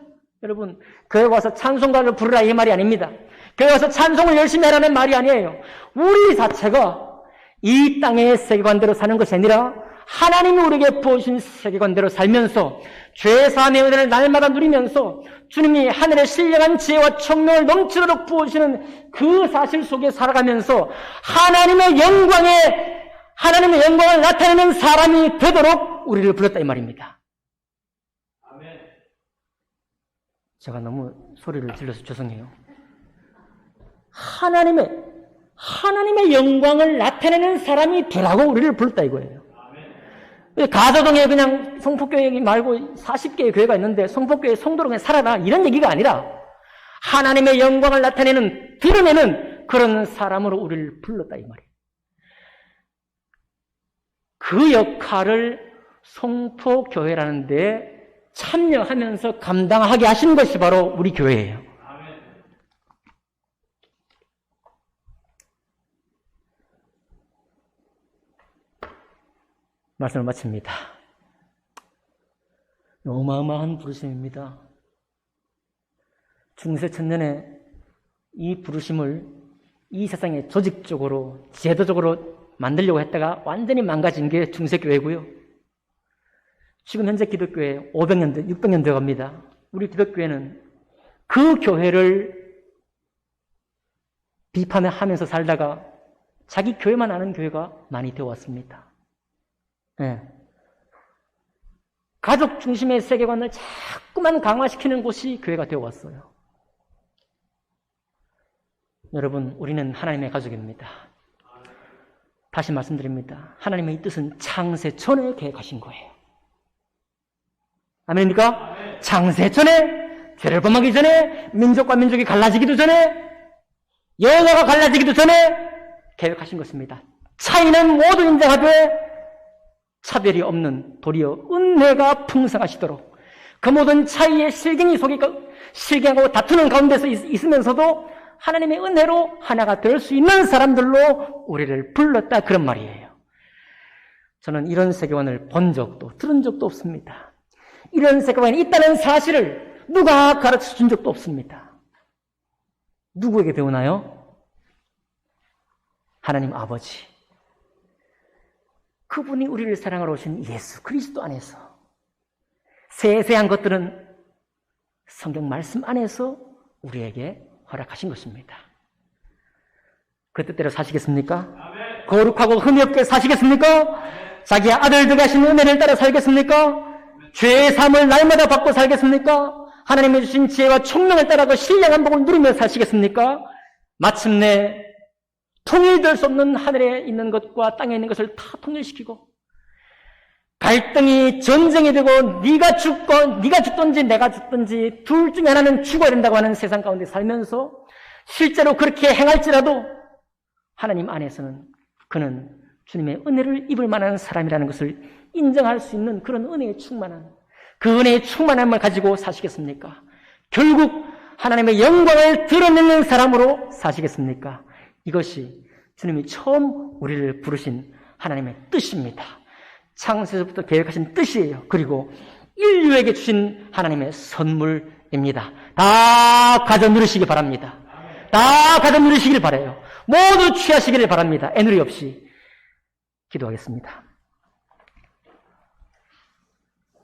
여러분, 교회 와서 찬송가를 부르라 이 말이 아닙니다. 교회 와서 찬송을 열심히 하라는 말이 아니에요. 우리 자체가 이 땅의 세계관대로 사는 것이 아니라 하나님이 우리에게 부어주신 세계관대로 살면서 죄사함의 은혜를 날마다 누리면서 주님이 하늘의 신령한 지혜와 청명을 넘치도록 부어주시는 그 사실 속에 살아가면서 하나님의 영광을 나타내는 사람이 되도록 우리를 불렀다 이 말입니다. 아멘. 제가 너무 소리를 질러서 죄송해요. 하나님의 영광을 나타내는 사람이 되라고 우리를 불렀다 이거예요. 가서동에 그냥 성폭교회 말고 40개의 교회가 있는데 성폭교회 성도로 그냥 살아라 이런 얘기가 아니라 하나님의 영광을 나타내는 드러내는 그런 사람으로 우리를 불렀다 이 말이에요. 그 역할을 성포교회라는 데 참여하면서 감당하게 하신 것이 바로 우리 교회예요. 말씀을 마칩니다. 어마어마한 부르심입니다. 중세 천년에 이 부르심을 이 세상에 조직적으로 제도적으로 만들려고 했다가 완전히 망가진 게 중세교회고요. 지금 현재 기독교회 500년, 600년 되어 갑니다. 우리 기독교회는 그 교회를 비판하면서 살다가 자기 교회만 아는 교회가 많이 되어 왔습니다. 네. 가족 중심의 세계관을 자꾸만 강화시키는 곳이 교회가 되어 왔어요. 여러분, 우리는 하나님의 가족입니다. 다시 말씀드립니다. 하나님의 이 뜻은 창세 전에 계획하신 거예요. 아멘입니까? 창세 전에, 죄를 범하기 전에, 민족과 민족이 갈라지기도 전에, 여자가 갈라지기도 전에 계획하신 것입니다. 차이는 모두 인정하되 차별이 없는 도리어 은혜가 풍성하시도록 그 모든 차이의 실경하고 다투는 가운데서 있으면서도 하나님의 은혜로 하나가 될 수 있는 사람들로 우리를 불렀다 그런 말이에요. 저는 이런 세계관을 본 적도 들은 적도 없습니다. 이런 세계관이 있다는 사실을 누가 가르쳐 준 적도 없습니다. 누구에게 배우나요? 하나님 아버지. 그분이 우리를 사랑하러 오신 예수 그리스도 안에서 세세한 것들은 성경 말씀 안에서 우리에게 허락하신 것입니다. 그 뜻대로 사시겠습니까? 거룩하고 흠이 없게 사시겠습니까? 자기 아들들에게 하신 은혜를 따라 살겠습니까? 죄의 삶을 날마다 받고 살겠습니까? 하나님이 주신 지혜와 총명을 따라 그 신령한 복을 누리며 사시겠습니까? 마침내 통일될 수 없는 하늘에 있는 것과 땅에 있는 것을 다 통일시키고 갈등이 전쟁이 되고 네가 죽든지 내가 죽든지 둘 중에 하나는 죽어야 된다고 하는 세상 가운데 살면서 실제로 그렇게 행할지라도 하나님 안에서는 그는 주님의 은혜를 입을 만한 사람이라는 것을 인정할 수 있는 그런 은혜에 충만한 그 은혜의 충만함을 가지고 사시겠습니까? 결국 하나님의 영광을 드러내는 사람으로 사시겠습니까? 이것이 주님이 처음 우리를 부르신 하나님의 뜻입니다. 창세에서부터 계획하신 뜻이에요. 그리고 인류에게 주신 하나님의 선물입니다. 다 가져 누리시기 바랍니다. 다 가져 누리시길 바라요. 모두 취하시기를 바랍니다. 애누리 없이 기도하겠습니다.